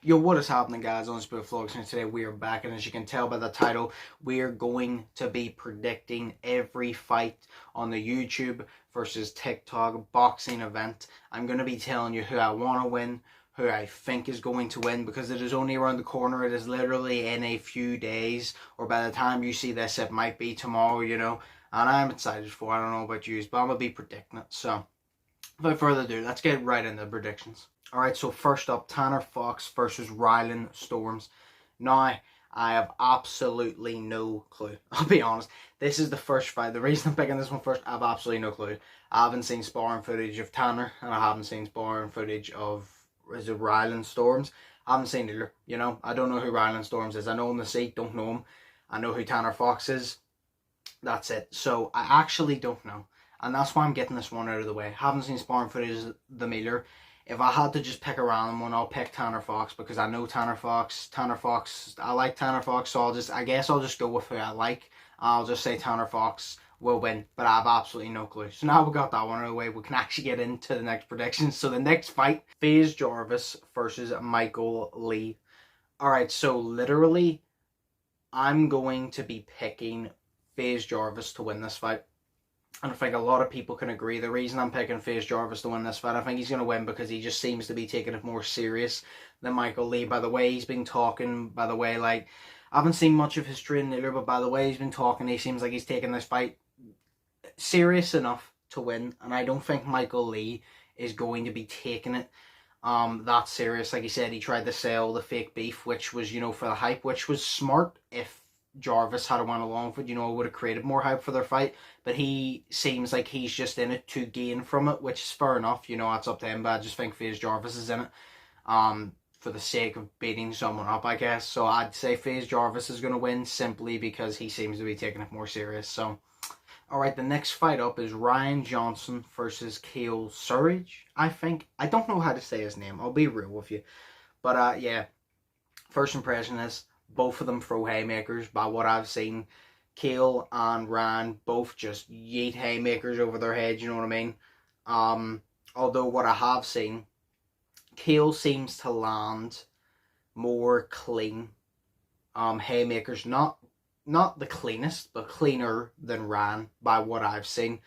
Yo, what is happening, guys? Undisputed Vlogs, and today we are back, and as you can tell by the title, we are going to be predicting every fight on the YouTube versus TikTok boxing event. I'm going to be telling you who I want to win, who I think is going to win, because it is only around the corner. It is literally in a few days, or by the time you see this, it might be tomorrow, you know, and I'm excited for it. I don't know about you, but I'm going to be predicting it. So, without further ado, let's get right into the predictions. Alright, so first up, Tanner Fox versus Ryland Storms. Now, I have absolutely no clue. I'll be honest. This is the first fight. The reason I'm picking this one first, I have absolutely no clue. I haven't seen sparring footage of Tanner, and I haven't seen sparring footage of, is it Ryland Storms? I haven't seen either, you know. I don't know who Ryland Storms is. I know him the seat, don't know him. I know who Tanner Fox is. That's it. So, I actually don't know. And that's why I'm getting this one out of the way. Haven't seen sparring footage of them either. If I had to just pick a random one, I'll pick Tanner Fox, because I know Tanner Fox. I like Tanner Fox, so I guess I'll just go with who I like. I'll just say Tanner Fox will win, but I have absolutely no clue. So now we got that one out of the way, we can actually get into the next predictions. So the next fight, Faze Jarvis versus Michael Lee. Alright, so literally, I'm going to be picking Faze Jarvis to win this fight. And I think a lot of people can agree. The reason I'm picking Faze Jarvis to win this fight, I think he's going to win because he just seems to be taking it more serious than Michael Lee. By the way he's been talking, by the way, like, I haven't seen much of his training either, but by the way he's been talking, he seems like he's taking this fight serious enough to win. And I don't think Michael Lee is going to be taking it that serious. Like he said, he tried to sell the fake beef, which was, you know, for the hype, which was smart. If Jarvis had went along with it, you know, it would have created more hype for their fight, but he seems like he's just in it to gain from it, which is fair enough, you know, that's up to him. But I just think Faze Jarvis is in it for the sake of beating someone up, I guess. So I'd say Faze Jarvis is going to win simply because he seems to be taking it more serious. So alright, the next fight up is Ryan Johnston versus Cale Suarage, I think. I don't know how to say his name, I'll be real with you, but yeah, first impression is both of them throw haymakers. By what I've seen, Cale and Ryan both just yeet haymakers over their heads, you know what I mean? Although what I have seen, Cale seems to land more clean haymakers. Not the cleanest, but cleaner than Ryan, by what I've seen.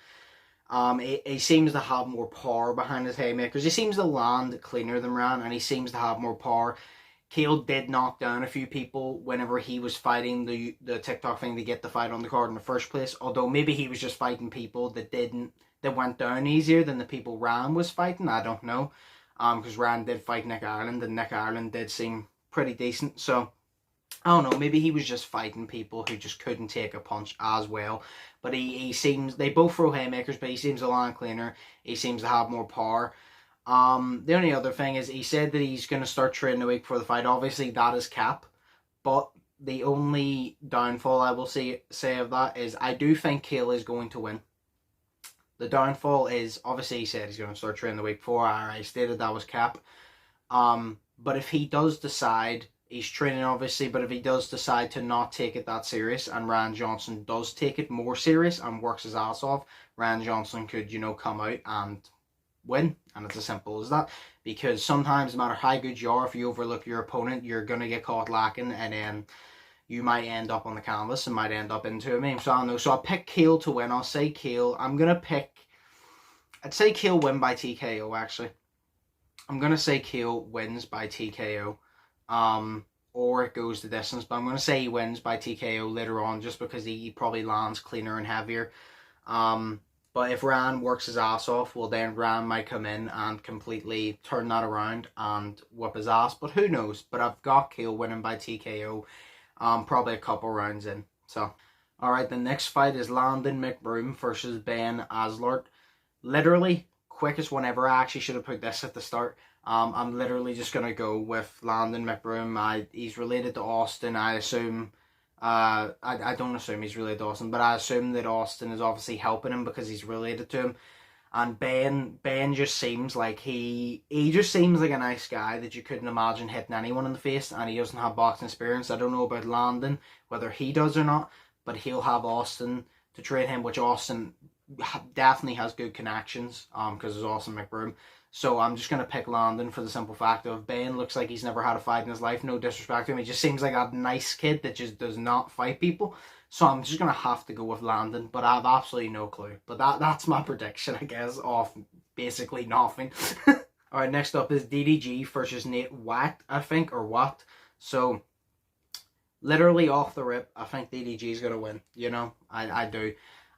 He seems to have more power behind his haymakers. He seems to land cleaner than Ryan, and he seems to have more power. Cale did knock down a few people whenever he was fighting the TikTok thing to get the fight on the card in the first place. Although maybe he was just fighting people that went down easier than the people Ryan was fighting. I don't know. Because Ryan did fight Nick Ireland, and Nick Ireland did seem pretty decent. So I don't know. Maybe he was just fighting people who just couldn't take a punch as well. But he seems, they both throw haymakers, but he seems to land cleaner. He seems to have more power. The only other thing is he said that he's going to start training a week before the fight. Obviously, that is cap. But the only downfall I will say of that is I do think Cale is going to win. The downfall is, obviously, he said he's going to start training the week before. I stated that was cap. But if he does decide, he's training obviously, but if he does decide to not take it that serious, and Ryan Johnston does take it more serious and works his ass off, Ryan Johnston could, you know, come out and win. And it's as simple as that, because sometimes no matter how good you are, if you overlook your opponent, you're going to get caught lacking, and then you might end up on the canvas and might end up into a meme. So I don't know. So I'll pick Cale to win. I'll say Cale. I'd say Cale win by TKO, actually. I'm going to say Cale wins by TKO. Or it goes the distance, but I'm going to say he wins by TKO later on, just because he probably lands cleaner and heavier. But if Ryan works his ass off, well then Ryan might come in and completely turn that around and whip his ass. But who knows? But I've got Cale winning by TKO, probably a couple rounds in. So, alright, the next fight is Landon McBroom versus Ben Azelart. Literally, quickest one ever. I actually should have put this at the start. I'm literally just going to go with Landon McBroom. He's related to Austin, I assume. I don't assume he's related to Austin, but I assume that Austin is obviously helping him because he's related to him. And Ben just seems like he just seems like a nice guy that you couldn't imagine hitting anyone in the face, and he doesn't have boxing experience. I don't know about Landon, whether he does or not, but he'll have Austin to train him, which Austin definitely has good connections, because there's Austin McBroom. So I'm just going to pick Landon for the simple fact of Ben looks like he's never had a fight in his life. No disrespect to him. He just seems like a nice kid that just does not fight people. So I'm just going to have to go with Landon, but I have absolutely no clue. But that's my prediction, I guess, off basically nothing. Alright, next up is DDG versus Nate Wyatt, I think, or what. So, literally off the rip, I think DDG is going to win. You know, I do.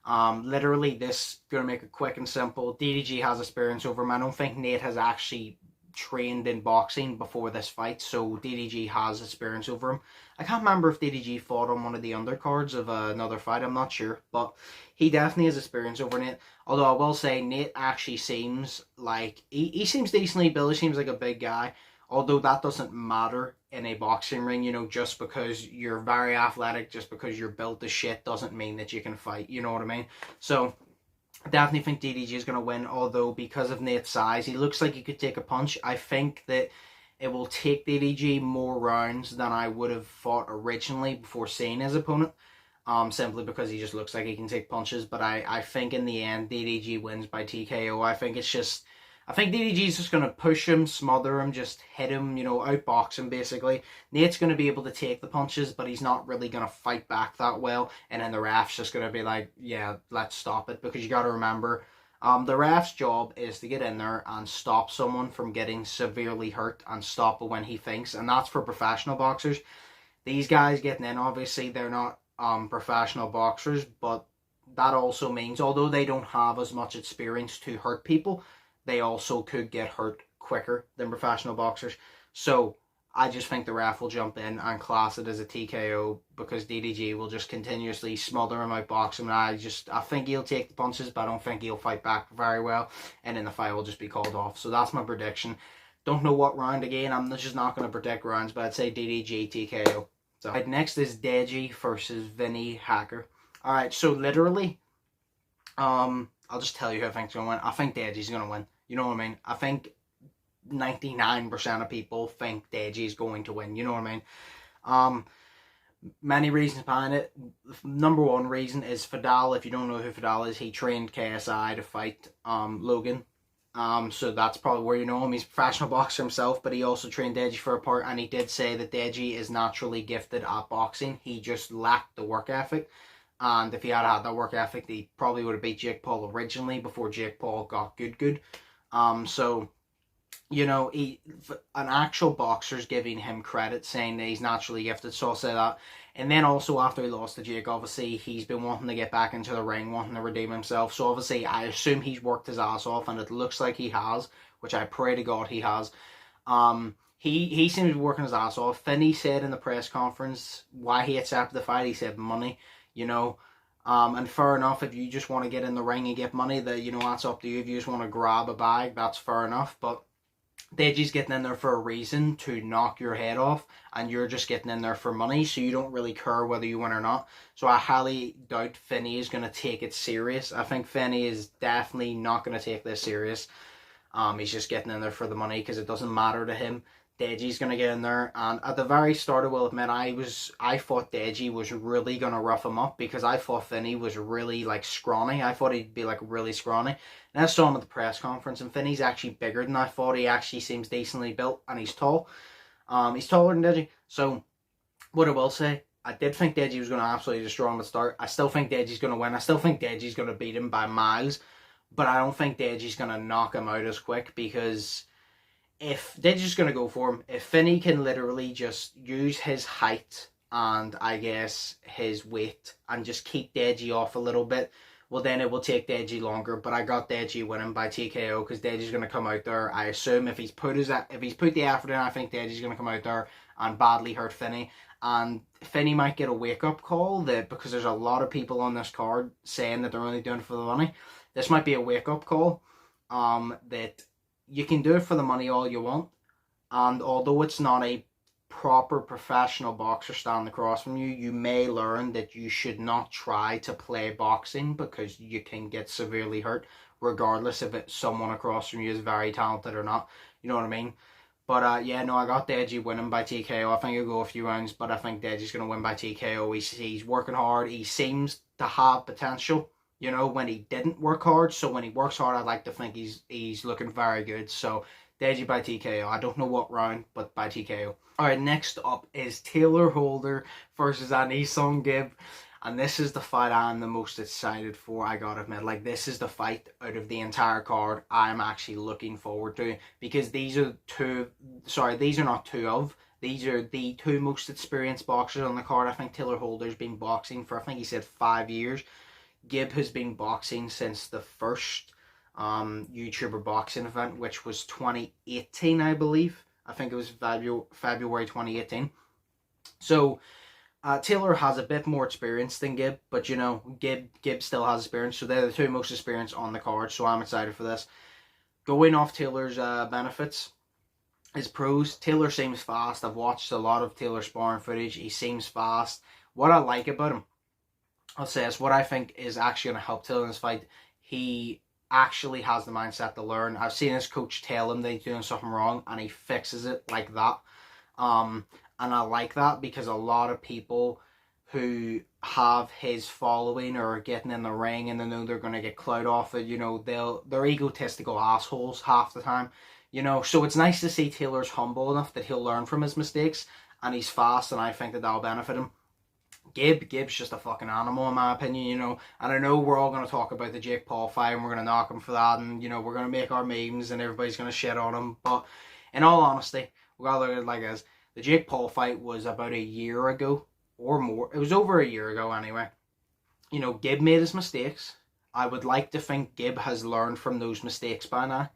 Literally, this going to make it quick and simple. DDG has experience over him. I don't think Nate has actually trained in boxing before this fight, so DDG has experience over him. I can't remember if DDG fought on one of the undercards of another fight, I'm not sure, but he definitely has experience over Nate. Although I will say, Nate actually seems like, he seems decently built, he seems like a big guy, although that doesn't matter in a boxing ring, you know, just because you're very athletic, just because you're built as shit doesn't mean that you can fight, you know what I mean? So, I definitely think DDG is going to win, although because of Nate's size, he looks like he could take a punch. I think that it will take DDG more rounds than I would have thought originally before seeing his opponent, simply because he just looks like he can take punches. But I think in the end, DDG wins by TKO. I think DDG is just going to push him, smother him, just hit him, you know, outbox him basically. Nate's going to be able to take the punches, but he's not really going to fight back that well. And then the ref's just going to be like, yeah, let's stop it. Because you got to remember, the ref's job is to get in there and stop someone from getting severely hurt and stop it when he thinks. And that's for professional boxers. These guys getting in, obviously, they're not professional boxers. But that also means, although they don't have as much experience to hurt people, they also could get hurt quicker than professional boxers. So I just think the ref will jump in and class it as a TKO because DDG will just continuously smother him, outbox him. And I think he'll take the punches, but I don't think he'll fight back very well. And then the fight will just be called off. So that's my prediction. Don't know what round again. I'm just not going to predict rounds, but I'd say DDG TKO. So right, next is Deji versus Vinnie Hacker. Alright, so literally, I'll just tell you who I think's going to win. I think Deji's going to win. You know what I mean? I think 99% of people think Deji's going to win. You know what I mean? Many reasons behind it. Number one reason is Fidel. If you don't know who Fidel is, he trained KSI to fight Logan. So that's probably where you know him. He's a professional boxer himself, but he also trained Deji for a part, and he did say that Deji is naturally gifted at boxing. He just lacked the work ethic. And if he had had that work ethic, he probably would have beat Jake Paul originally before Jake Paul got good. So, you know, an actual boxer's giving him credit, saying that he's naturally gifted, so I'll say that. And then also after he lost to Jake, obviously, he's been wanting to get back into the ring, wanting to redeem himself. So obviously, I assume he's worked his ass off, and it looks like he has, which I pray to God he has. He seems to be working his ass off. Vinnie said in the press conference why he accepted the fight. He said money, you know. And fair enough, if you just want to get in the ring and get money, you know, that's up to you. If you just want to grab a bag, that's fair enough. But Deji's getting in there for a reason, to knock your head off, and you're just getting in there for money, so you don't really care whether you win or not. So I highly doubt Vinnie is going to take it serious. I think Vinnie is definitely not going to take this serious. He's just getting in there for the money because it doesn't matter to him. Deji's going to get in there, and at the very start, I will admit, I thought Deji was really going to rough him up because I thought Vinnie was really, like, scrawny. I thought he'd be, like, really scrawny. And I saw him at the press conference, and Vinnie's actually bigger than I thought. He actually seems decently built, and he's tall. He's taller than Deji. So, what I will say, I did think Deji was going to absolutely destroy him at the start. I still think Deji's going to win. I still think Deji's going to beat him by miles, but I don't think Deji's going to knock him out as quick because if Deji's going to go for him, if Vinnie can literally just use his height and I guess his weight and just keep Deji off a little bit, well then it will take Deji longer. But I got Deji winning by TKO because Deji's going to come out there. I assume if he's put the effort in, I think Deji's going to come out there and badly hurt Vinnie. And Vinnie might get a wake-up call that because there's a lot of people on this card saying that they're only doing it for the money. This might be a wake-up call that you can do it for the money all you want, and although it's not a proper professional boxer standing across from you, you may learn that you should not try to play boxing because you can get severely hurt regardless if someone across from you is very talented or not. You know what I mean? But yeah, no, I got Deji winning by TKO. I think he'll go a few rounds, but I think Deji's going to win by TKO. He's working hard. He seems to have potential. you know, when he didn't work hard. So when he works hard, I'd like to think he's looking very good. So Deji by TKO. I don't know what round, but by TKO. Alright, next up is Taylor Holder versus Anisong Gibb. And this is the fight I'm the most excited for, I gotta admit. Like, this is the fight out of the entire card I'm actually looking forward to. Because these are these are not two of. These are the two most experienced boxers on the card. I think Taylor Holder's been boxing for, I think he said 5 years. Gibb has been boxing since the first YouTuber boxing event, which was 2018, I believe. I think it was February 2018. So Taylor has a bit more experience than Gibb, but you know, Gibb still has experience, so they're the two most experienced on the card, so I'm excited for this. Going off Taylor's benefits, his pros, Taylor seems fast. I've watched a lot of Taylor sparring footage. He seems fast. What I like about him, I'll say is what I think is actually going to help Taylor in this fight, he actually has the mindset to learn. I've seen his coach tell him that he's doing something wrong, and he fixes it like that. And I like that because a lot of people who have his following or are getting in the ring and they know they're going to get clout off it, you know, they're egotistical assholes half the time, you know. So it's nice to see Taylor's humble enough that he'll learn from his mistakes, and he's fast, and I think that that'll benefit him. Gibb's just a fucking animal in my opinion, you know. And I know we're all going to talk about the Jake Paul fight and we're going to knock him for that, and you know, we're going to make our memes and everybody's going to shit on him, but in all honesty, we gotta look at it like this. The Jake Paul fight was about a year ago or more. It was over a year ago anyway. You know, Gibb made his mistakes. I would like to think Gibb has learned from those mistakes by now.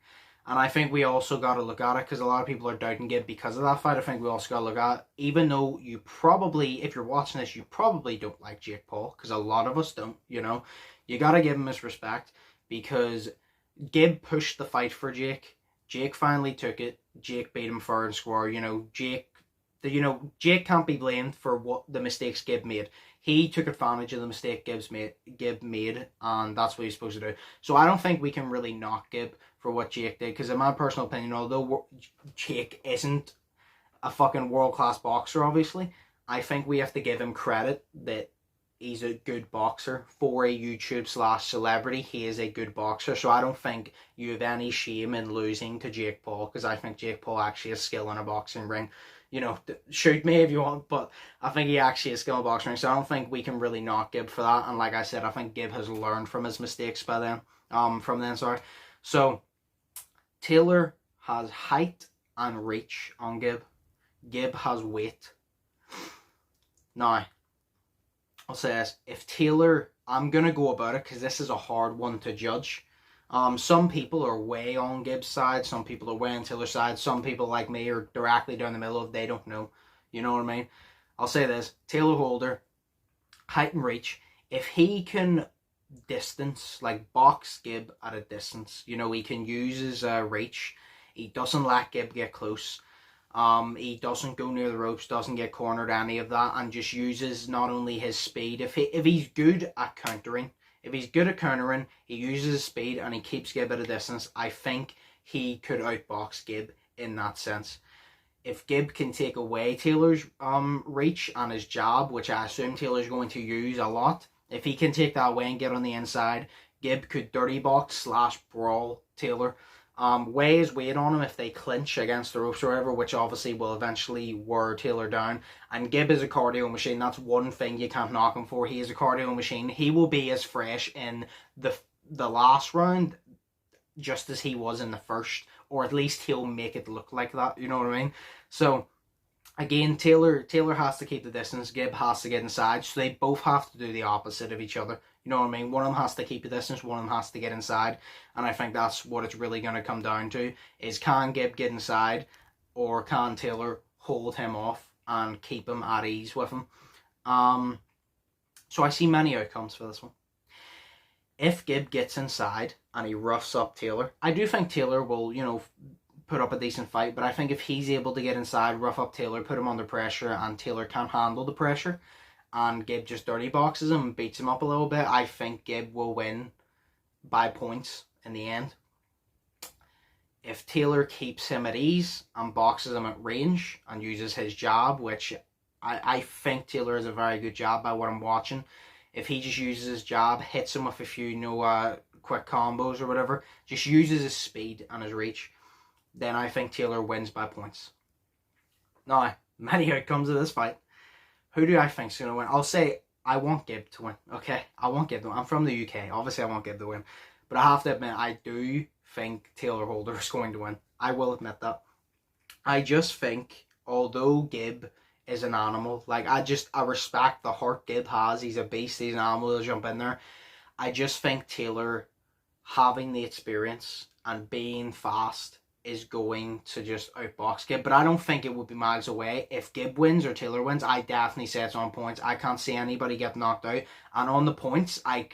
And I think we also got to look at it, because a lot of people are doubting Gibb because of that fight. I think we also got to look at it, even though you probably, if you're watching this, you probably don't like Jake Paul, because a lot of us don't, you know. You got to give him his respect, because Gibb pushed the fight for Jake. Jake finally took it. Jake beat him fair and square. You know, Jake can't be blamed for what the mistakes Gibb made. He took advantage of the mistake Gibb made, and that's what he's supposed to do. So I don't think we can really knock Gibb for what Jake did, because in my personal opinion, although Jake isn't a fucking world-class boxer, obviously, I think we have to give him credit that he's a good boxer. For a YouTube/celebrity, he is a good boxer, so I don't think you have any shame in losing to Jake Paul, because I think Jake Paul actually has skill in a boxing ring. You know, shoot me if you want, but I think he actually has skill in boxing ring, so I don't think we can really knock Gibb for that. And like I said, I think Gibb has learned from his mistakes by then. So Taylor has height and reach on Gibb. Gibb has weight. Now, I'll say this, if Taylor, I'm going to go about it because this is a hard one to judge. Some people are way on Gibb's side, some people are way on Taylor's side, some people like me are directly down the middle of they don't know. You know what I mean? I'll say this, Taylor Holder, height and reach, if he can distance, like box Gibb at a distance, you know, he can use his reach, he doesn't let Gibb get close. He doesn't go near the ropes, doesn't get cornered, any of that, and just uses not only his speed. If he's good at countering, he uses his speed and he keeps Gibb at a distance, I think he could outbox Gibb in that sense. If Gibb can take away Taylor's reach and his jab, which I assume Taylor's going to use a lot, if he can take that away and get on the inside, Gibb could dirty box / brawl Taylor. Weigh his weight on him if they clinch against the ropes or whatever, which obviously will eventually wear Taylor down. And Gibb is a cardio machine. That's one thing you can't knock him for. He is a cardio machine. He will be as fresh in the last round just as he was in the first, or at least he'll make it look like that. You know what I mean? So again, Taylor has to keep the distance. Gibb has to get inside. So they both have to do the opposite of each other. You know what I mean? One of them has to keep the distance, one of them has to get inside. And I think that's what it's really going to come down to, is can Gibb get inside, or can Taylor hold him off and keep him at ease with him? So I see many outcomes for this one. If Gibb gets inside and he roughs up Taylor, I do think Taylor will, you know, put up a decent fight. But I think if he's able to get inside, rough up Taylor, put him under pressure, and Taylor can't handle the pressure, and Gibb just dirty boxes him and beats him up a little bit, I think Gibb will win by points in the end. If Taylor keeps him at ease and boxes him at range and uses his jab, which I think Taylor is a very good jab by what I'm watching. if he just uses his jab, hits him with a few, you know, quick combos or whatever, just uses his speed and his reach, then I think Taylor wins by points. Now, many outcomes of this fight. Who do I think's going to win? I'll say I want Gib to win, okay? I want Gib to win. I'm from the UK. Obviously, I want Gib to win. But I have to admit, I do think Taylor Holder is going to win. I will admit that. I just think, although Gib is an animal, like, I respect the heart Gib has. He's a beast. He's an animal. He'll jump in there. I just think Taylor, having the experience and being fast, is going to just outbox Gib. But I don't think it would be miles away. If Gib wins or Taylor wins, I definitely say it's on points. I can't see anybody get knocked out. And on the points, I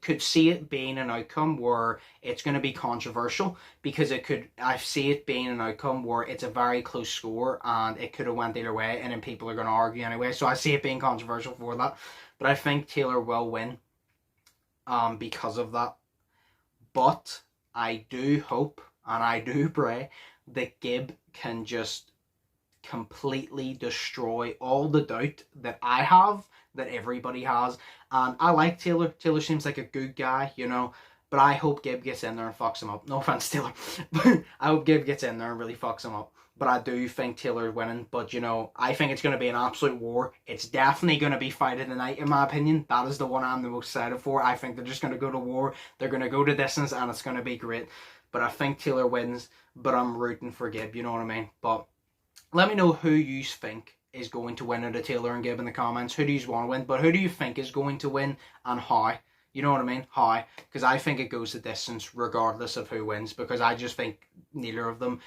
could see it being an outcome where it's going to be controversial, because I see it being an outcome where it's a very close score and it could have went either way, and then people are going to argue anyway. So I see it being controversial for that. But I think Taylor will win because of that. But I do hope and I do pray that Gib can just completely destroy all the doubt that I have, that everybody has. And I like Taylor. Taylor seems like a good guy, you know. But I hope Gib gets in there and fucks him up. No offense, Taylor. I hope Gib gets in there and really fucks him up. But I do think Taylor's winning. But, you know, I think it's going to be an absolute war. It's definitely going to be fight of the night, in my opinion. That is the one I'm the most excited for. I think they're just going to go to war. They're going to go to distance, and it's going to be great. But I think Taylor wins. But I'm rooting for Gib, you know what I mean? But let me know who you think is going to win out of Taylor and Gib in the comments. Who do you want to win? But who do you think is going to win and how? You know what I mean? How? Because I think it goes the distance regardless of who wins. Because I just think neither of them...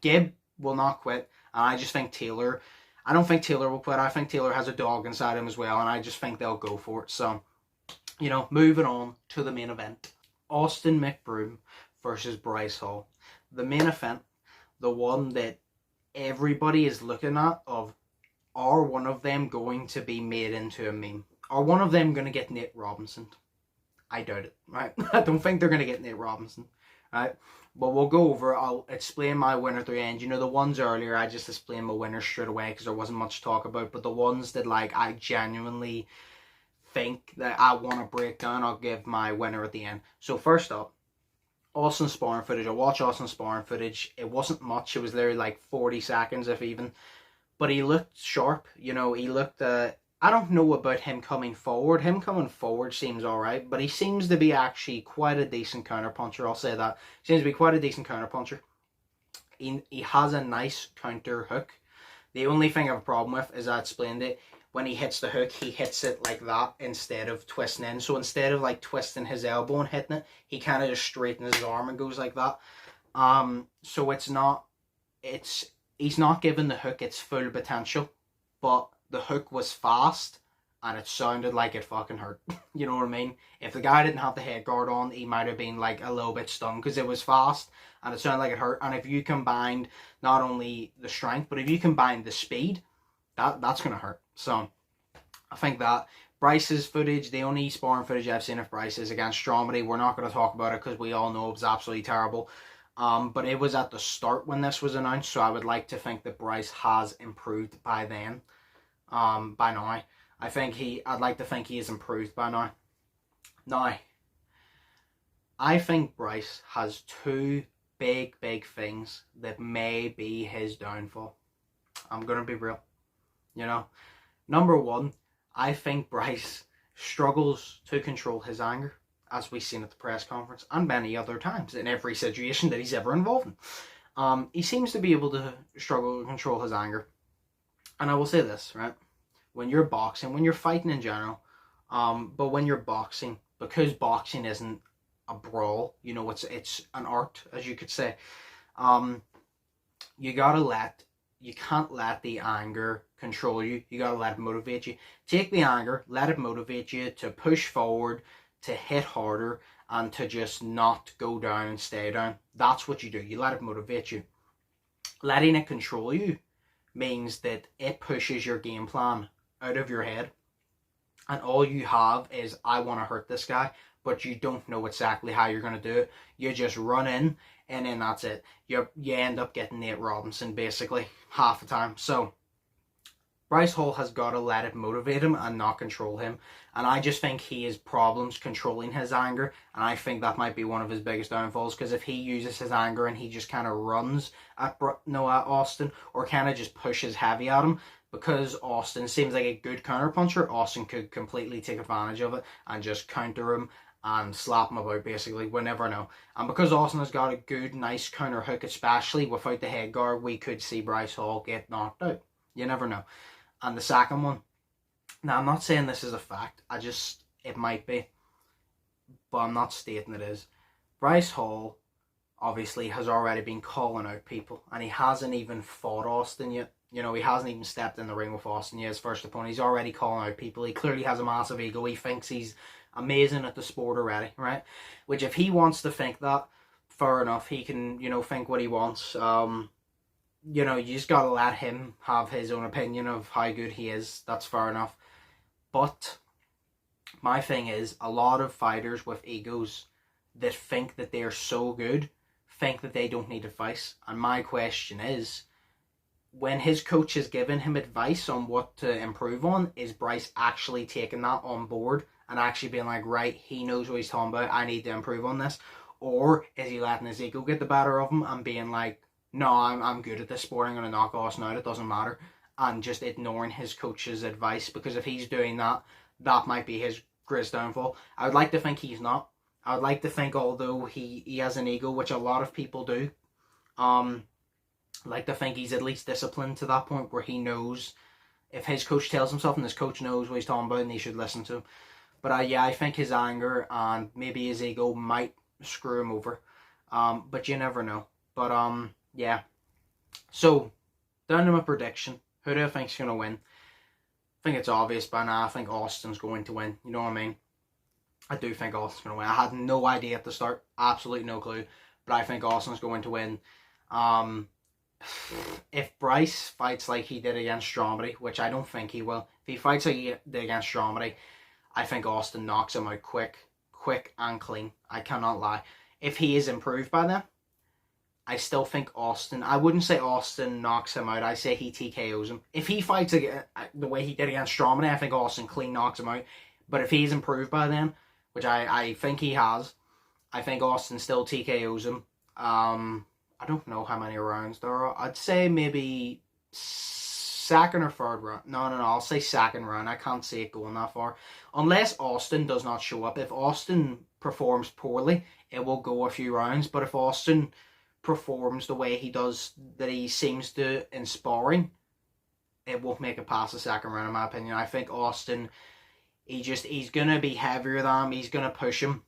Gib will not quit. And I just think Taylor... I don't think Taylor will quit. I think Taylor has a dog inside him as well. And I just think they'll go for it. So, you know, moving on to the main event. Austin McBroom versus Bryce Hall. The main event, the one that everybody is looking at of, are one of them going to be made into a meme? Are one of them going to get Nate Robinson? I doubt it, right? I don't think they're going to get Nate Robinson, right? But we'll go over it. I'll explain my winner at the end. You know, the ones earlier, I just explained my winner straight away because there wasn't much to talk about. But the ones that, like, I genuinely think that I want to break down, I'll give my winner at the end. So first up, Austin's sparring footage. I watched Austin's sparring footage. It wasn't much. It was literally like 40 seconds, if even. But he looked sharp. You know, he looked... I don't know about him coming forward. Him coming forward seems alright. But he seems to be actually quite a decent counterpuncher. I'll say that. Seems to be quite a decent counterpuncher. He has a nice counter hook. The only thing I have a problem with, is I explained it, when he hits the hook, he hits it like that instead of twisting in. So instead of like twisting his elbow and hitting it, he kind of just straightens his arm and goes like that. So it's not... He's not giving the hook its full potential, but the hook was fast and it sounded like it fucking hurt. You know what I mean? If the guy didn't have the head guard on, he might have been like a little bit stunned because it was fast and it sounded like it hurt. And if you combined not only the strength, but if you combine the speed, that's going to hurt. So I think that Bryce's footage, the only sparring footage I've seen of Bryce is against Stromedy. We're not going to talk about it because we all know it was absolutely terrible. But it was at the start when this was announced, so I would like to think that Bryce has improved by then. By now. I'd like to think he has improved by now. Now, I think Bryce has two big things that may be his downfall. I'm going to be real. You know, number one, I think Bryce struggles to control his anger, as we've seen at the press conference and many other times in every situation that he's ever involved in. He seems to be able to struggle to control his anger. And I will say this, right? When you're boxing, when you're fighting in general, but when you're boxing, because boxing isn't a brawl, you know, it's an art, as you could say. You can't let the anger control you. You gotta let it motivate you. Take the anger, let it motivate you to push forward, to hit harder, and to just not go down and stay down. That's what you do. You let it motivate you. Letting it control you means that it pushes your game plan out of your head. And all you have is, I want to hurt this guy, but you don't know exactly how you're going to do it. You just run in, and then that's it. You end up getting Nate Robinson, basically, half the time. So, Bryce Hall has got to let it motivate him and not control him. And I just think he has problems controlling his anger. And I think that might be one of his biggest downfalls. Because if he uses his anger and he just kind of runs at Austin, or kind of just pushes heavy at him, because Austin seems like a good counterpuncher, Austin could completely take advantage of it and just counter him and slap him about, basically. We never know. And because Austin has got a good, nice counter hook, especially without the head guard, we could see Bryce Hall get knocked out. You never know. And the second one, now I'm not saying this is a fact, it might be, but I'm not stating it is. Bryce Hall obviously has already been calling out people, and he hasn't even fought Austin yet. You know, he hasn't even stepped in the ring with Austin yet, his first opponent. He's already calling out people. He clearly has a massive ego. He thinks he's amazing at the sport already, right? Which, if he wants to think that, fair enough. He can, you know, think what he wants. You know, you just gotta let him have his own opinion of how good he is. That's fair enough. But my thing is, a lot of fighters with egos that think that they're so good think that they don't need advice. And my question is, when his coach has given him advice on what to improve on, is Bryce actually taking that on board and actually being like, right, he knows what he's talking about, I need to improve on this? Or is he letting his ego get the better of him and being like, no, I'm good at this sport, I'm going to knock Austin out, it doesn't matter, and just ignoring his coach's advice? Because if he's doing that, that might be his greatest downfall. I would like to think he's not. I would like to think, although he has an ego, which a lot of people do, I'd like to think he's at least disciplined to that point where he knows if his coach tells him something, his coach knows what he's talking about and he should listen to him. But yeah, I think his anger and maybe his ego might screw him over. But you never know. But yeah. So, down to my prediction. Who do I think's going to win? I think it's obvious by now. I think Austin's going to win. You know what I mean? I do think Austin's going to win. I had no idea at the start. Absolutely no clue. But I think Austin's going to win. If Bryce fights like he did against Stromedy, which I don't think he will. If he fights like he did against Stromedy, I think Austin knocks him out quick and clean. I cannot lie. If he is improved by then, I still think Austin, I wouldn't say Austin knocks him out, I say he TKOs him. If he fights again, the way he did against Stromedy, I think Austin clean knocks him out. But if he's improved by then, which I think he has, I think Austin still TKOs him. I don't know how many rounds there are. I'd say maybe second or third round. No, I'll say second round. I can't see it going that far. Unless Austin does not show up. If Austin performs poorly, it will go a few rounds. But if Austin performs the way he does, that he seems to in sparring, it won't make it past the second round, in my opinion. I think Austin, he's going to be heavier than him. He's going to push him.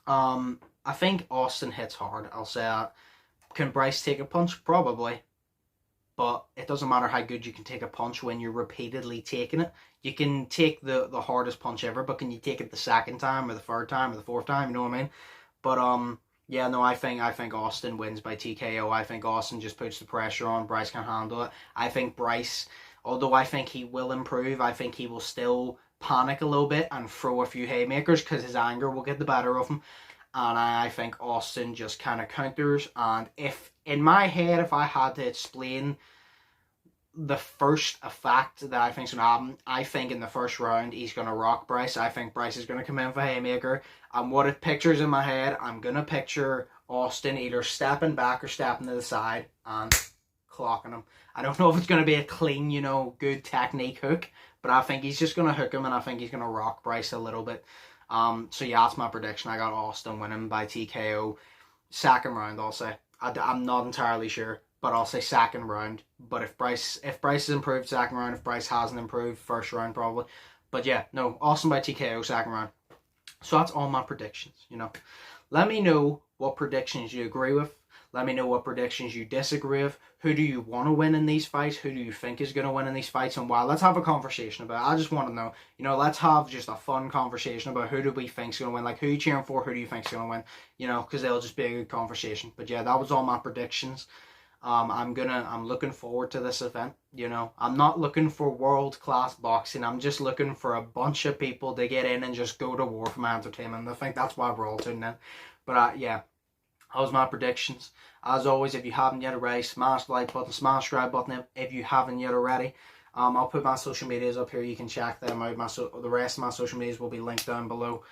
I think Austin hits hard. I'll say that. Can Bryce take a punch? Probably. But it doesn't matter how good you can take a punch when you're repeatedly taking it. You can take the hardest punch ever, but can you take it the second time or the third time or the fourth time? You know what I mean? But yeah, no, I think Austin wins by TKO. I think Austin just puts the pressure on. Bryce can handle it. I think Bryce, although I think he will improve, I think he will still panic a little bit and throw a few haymakers because his anger will get the better of him. And I think Austin just kind of counters. And if, in my head, if I had to explain the first effect that I think is going to happen, I think in the first round he's going to rock Bryce. I think Bryce is going to come in for haymaker. And what it pictures in my head, I'm going to picture Austin either stepping back or stepping to the side and clocking him. I don't know if it's going to be a clean, good technique hook, but I think he's just going to hook him and I think he's going to rock Bryce a little bit. So yeah, that's my prediction. I got Austin winning by TKO. Second round, I'll say. I'm not entirely sure, but I'll say second round. But if Bryce has improved, second round. If Bryce hasn't improved, first round probably. But yeah, no, Austin by TKO, second round. So that's all my predictions, Let me know what predictions you agree with. Let me know what predictions you disagree with. Who do you want to win in these fights? Who do you think is going to win in these fights? And why? Let's have a conversation about it. I just want to know. Let's have just a fun conversation about who do we think is going to win. Like, who are you cheering for? Who do you think is going to win? Because it'll just be a good conversation. But yeah, that was all my predictions. I'm looking forward to this event. I'm not looking for world-class boxing. I'm just looking for a bunch of people to get in and just go to war for my entertainment. I think that's why we're all tuning in. But yeah. That was my predictions. As always, if you haven't yet already, smash the like button, smash the subscribe button if you haven't yet already. I'll put my social medias up here. You can check them out. The rest of my social medias will be linked down below.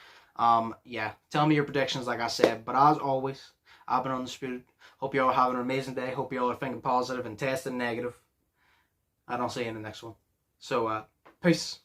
Yeah, tell me your predictions, like I said. But as always, I've been Undisputed. Hope you all have an amazing day. Hope you all are thinking positive and testing negative. I don't see you in the next one. So, peace.